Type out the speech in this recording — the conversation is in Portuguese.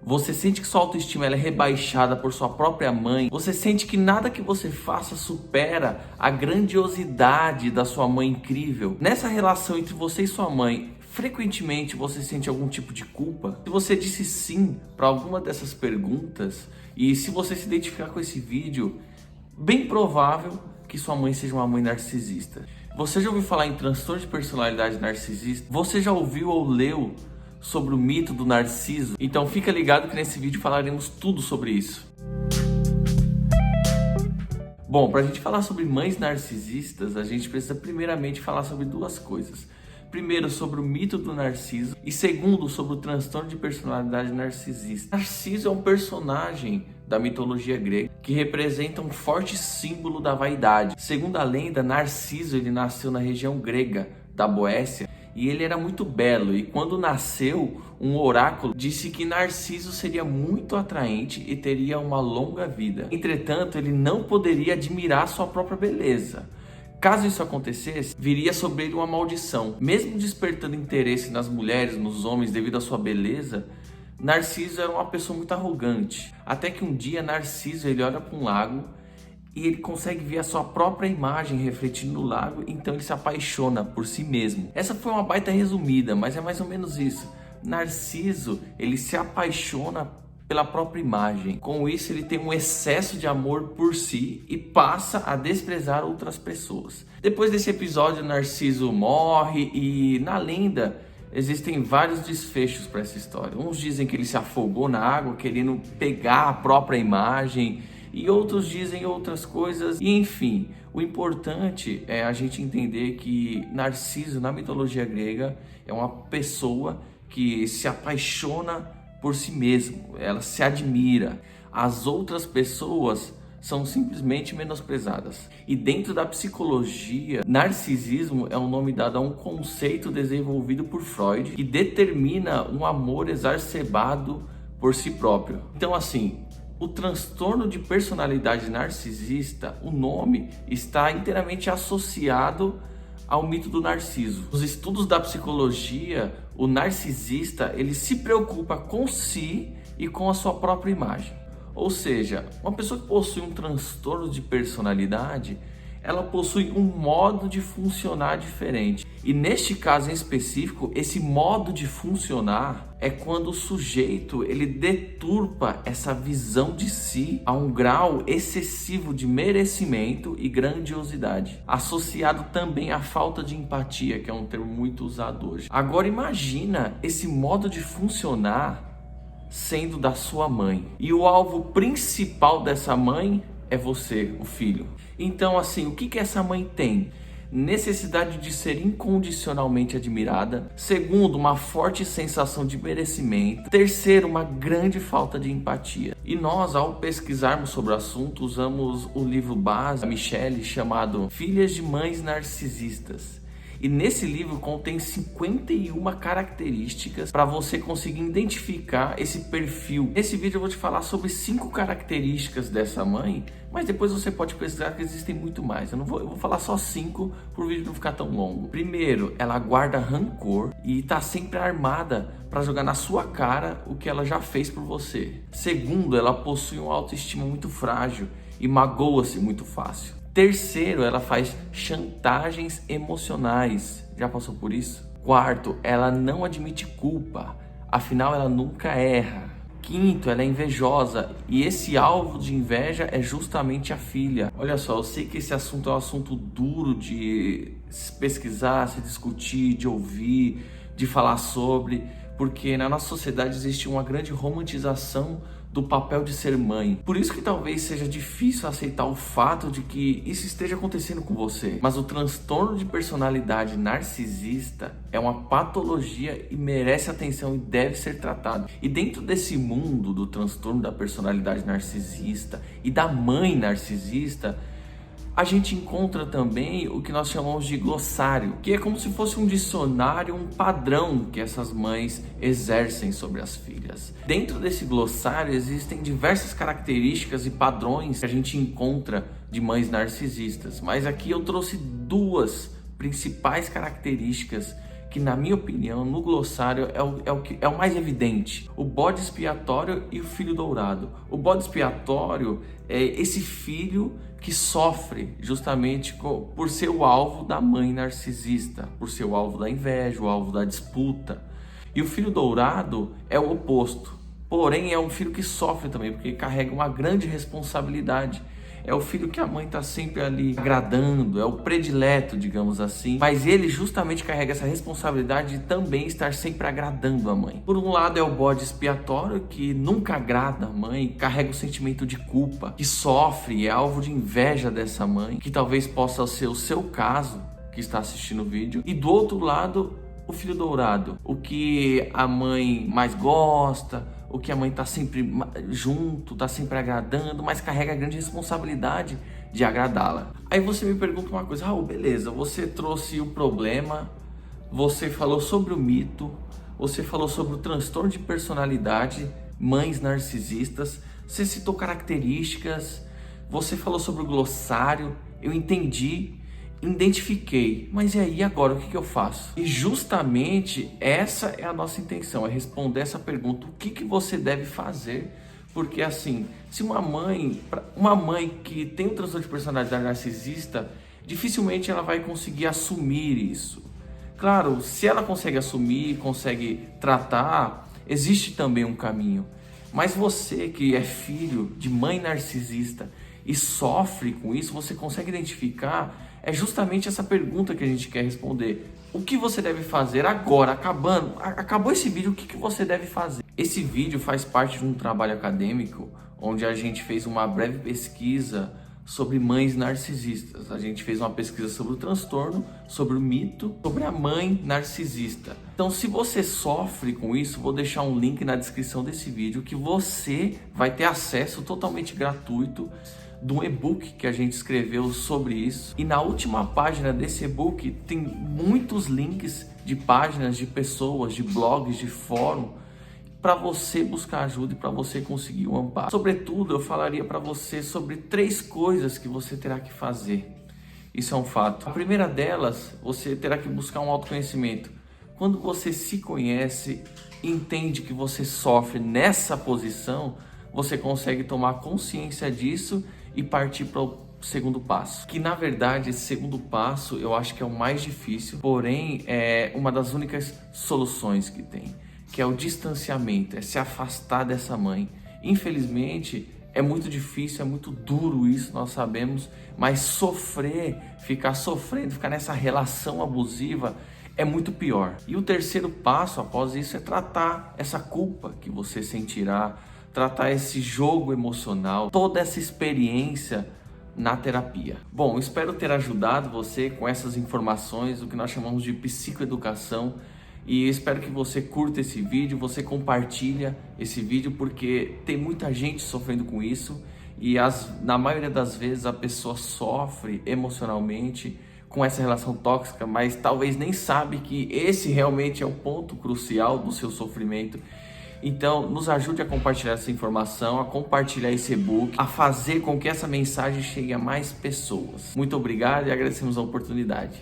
Você sente que sua autoestima ela é rebaixada por sua própria mãe? Você sente que nada que você faça supera a grandiosidade da sua mãe incrível? Nessa relação entre você e sua mãe, frequentemente você sente algum tipo de culpa? Se você disse sim para alguma dessas perguntas, e se você se identificar com esse vídeo, bem provável que sua mãe seja uma mãe narcisista. Você já ouviu falar em transtorno de personalidade narcisista? Você já ouviu ou leu sobre o mito do Narciso? Então fica ligado que nesse vídeo falaremos tudo sobre isso. Bom, para a gente falar sobre mães narcisistas, a gente precisa primeiramente falar sobre duas coisas. Primeiro, sobre o mito do Narciso, e segundo, sobre o transtorno de personalidade narcisista. Narciso é um personagem da mitologia grega que representa um forte símbolo da vaidade. Segundo a lenda, Narciso ele nasceu na região grega da Boécia e ele era muito belo, e quando nasceu, um oráculo disse que Narciso seria muito atraente e teria uma longa vida. Entretanto, ele não poderia admirar sua própria beleza. Caso isso acontecesse, viria sobre ele uma maldição. Mesmo despertando interesse nas mulheres, nos homens, devido à sua beleza, Narciso era uma pessoa muito arrogante. Até que um dia Narciso ele olha para um lago e ele consegue ver a sua própria imagem refletindo no lago, então ele se apaixona por si mesmo. Essa foi uma baita resumida, mas é mais ou menos isso. Narciso, ele se apaixona pela própria imagem. Com isso, ele tem um excesso de amor por si e passa a desprezar outras pessoas. Depois desse episódio, Narciso morre e, na lenda, existem vários desfechos para essa história. Uns dizem que ele se afogou na água querendo pegar a própria imagem, e outros dizem outras coisas. E enfim, o importante é a gente entender que Narciso, na mitologia grega, é uma pessoa que se apaixona por si mesmo, ela se admira. As outras pessoas são simplesmente menosprezadas. E dentro da psicologia, narcisismo é um nome dado a um conceito desenvolvido por Freud que determina um amor exacerbado por si próprio. Então assim, o transtorno de personalidade narcisista, o nome está inteiramente associado ao mito do Narciso. Nos estudos da psicologia, o narcisista ele se preocupa com si e com a sua própria imagem. Ou seja, uma pessoa que possui um transtorno de personalidade, ela possui um modo de funcionar diferente. E neste caso em específico, esse modo de funcionar é quando o sujeito ele deturpa essa visão de si a um grau excessivo de merecimento e grandiosidade, associado também à falta de empatia, que é um termo muito usado hoje. Agora imagina esse modo de funcionar sendo da sua mãe, e o alvo principal dessa mãe é você, o filho. Então assim, o que essa mãe tem? Necessidade de ser incondicionalmente admirada. Segundo, uma forte sensação de merecimento. Terceiro, uma grande falta de empatia. E nós, ao pesquisarmos sobre o assunto, usamos o livro base da Michelle chamado Filhas de Mães Narcisistas. E nesse livro contém 51 características para você conseguir identificar esse perfil. Nesse vídeo eu vou te falar sobre 5 características dessa mãe, mas depois você pode pesquisar que existem muito mais. Eu vou falar só 5 para o vídeo não ficar tão longo. Primeiro, ela guarda rancor e está sempre armada para jogar na sua cara o que ela já fez por você. Segundo, ela possui uma autoestima muito frágil e magoa-se muito fácil. Terceiro, ela faz chantagens emocionais. Já passou por isso? Quarto, ela não admite culpa, afinal ela nunca erra. Quinto, ela é invejosa e esse alvo de inveja é justamente a filha. Olha só, eu sei que esse assunto é um assunto duro de se pesquisar, se discutir, de ouvir, de falar sobre, porque na nossa sociedade existe uma grande romantização do papel de ser mãe. Por isso que talvez seja difícil aceitar o fato de que isso esteja acontecendo com você. Mas o transtorno de personalidade narcisista é uma patologia e merece atenção e deve ser tratado. E dentro desse mundo do transtorno da personalidade narcisista e da mãe narcisista, a gente encontra também o que nós chamamos de glossário, que é como se fosse um dicionário, um padrão que essas mães exercem sobre as filhas. Dentro desse glossário existem diversas características e padrões que a gente encontra de mães narcisistas, mas aqui eu trouxe 2 principais características que, na minha opinião, no glossário é o mais evidente: o bode expiatório e o filho dourado. O bode expiatório é esse filho que sofre justamente por ser o alvo da mãe narcisista, por ser o alvo da inveja, o alvo da disputa. E o filho dourado é o oposto, porém é um filho que sofre também, porque carrega uma grande responsabilidade. É o filho que a mãe está sempre ali agradando, é o predileto, digamos assim. Mas ele justamente carrega essa responsabilidade de também estar sempre agradando a mãe. Por um lado é o bode expiatório, que nunca agrada a mãe, carrega o sentimento de culpa, que sofre, é alvo de inveja dessa mãe, que talvez possa ser o seu caso, que está assistindo o vídeo. E do outro lado, o filho dourado, o que a mãe mais gosta, o que a mãe está sempre junto, está sempre agradando, mas carrega a grande responsabilidade de agradá-la. Aí você me pergunta uma coisa: Raul, beleza, você trouxe o problema, você falou sobre o mito, você falou sobre o transtorno de personalidade, mães narcisistas, você citou características, você falou sobre o glossário, eu entendi, identifiquei, mas e aí agora o que eu faço? E justamente essa é a nossa intenção, é responder essa pergunta: o que você deve fazer? Porque assim, se uma mãe que tem um transtorno de personalidade narcisista, dificilmente ela vai conseguir assumir isso. Claro, se ela consegue assumir, consegue tratar, existe também um caminho. Mas você que é filho de mãe narcisista e sofre com isso, você consegue identificar? É justamente essa pergunta que a gente quer responder. O que você deve fazer agora? Acabou esse vídeo, o que você deve fazer? Esse vídeo faz parte de um trabalho acadêmico onde a gente fez uma breve pesquisa sobre mães narcisistas. A gente fez uma pesquisa sobre o transtorno, sobre o mito, sobre a mãe narcisista. Então, se você sofre com isso, vou deixar um link na descrição desse vídeo que você vai ter acesso totalmente gratuito de um e-book que a gente escreveu sobre isso. E na última página desse e-book tem muitos links de páginas de pessoas, de blogs, de fórum, para você buscar ajuda e para você conseguir um amparo. Sobretudo, eu falaria para você sobre 3 coisas que você terá que fazer. Isso é um fato. A primeira delas, você terá que buscar um autoconhecimento. Quando você se conhece, entende que você sofre nessa posição, você consegue tomar consciência disso e partir para o segundo passo. Que na verdade esse segundo passo eu acho que é o mais difícil, porém é uma das únicas soluções que tem, que é o distanciamento, é se afastar dessa mãe. Infelizmente é muito difícil, é muito duro isso, nós sabemos, mas sofrer, ficar sofrendo, ficar nessa relação abusiva é muito pior. E o terceiro passo após isso é tratar essa culpa que você sentirá, tratar esse jogo emocional, toda essa experiência na terapia. Bom, espero ter ajudado você com essas informações, o que nós chamamos de psicoeducação, e espero que você curta esse vídeo, você compartilha esse vídeo, porque tem muita gente sofrendo com isso e na maioria das vezes a pessoa sofre emocionalmente com essa relação tóxica, mas talvez nem sabe que esse realmente é o ponto crucial do seu sofrimento. Então, nos ajude a compartilhar essa informação, a compartilhar esse e-book, a fazer com que essa mensagem chegue a mais pessoas. Muito obrigado e agradecemos a oportunidade.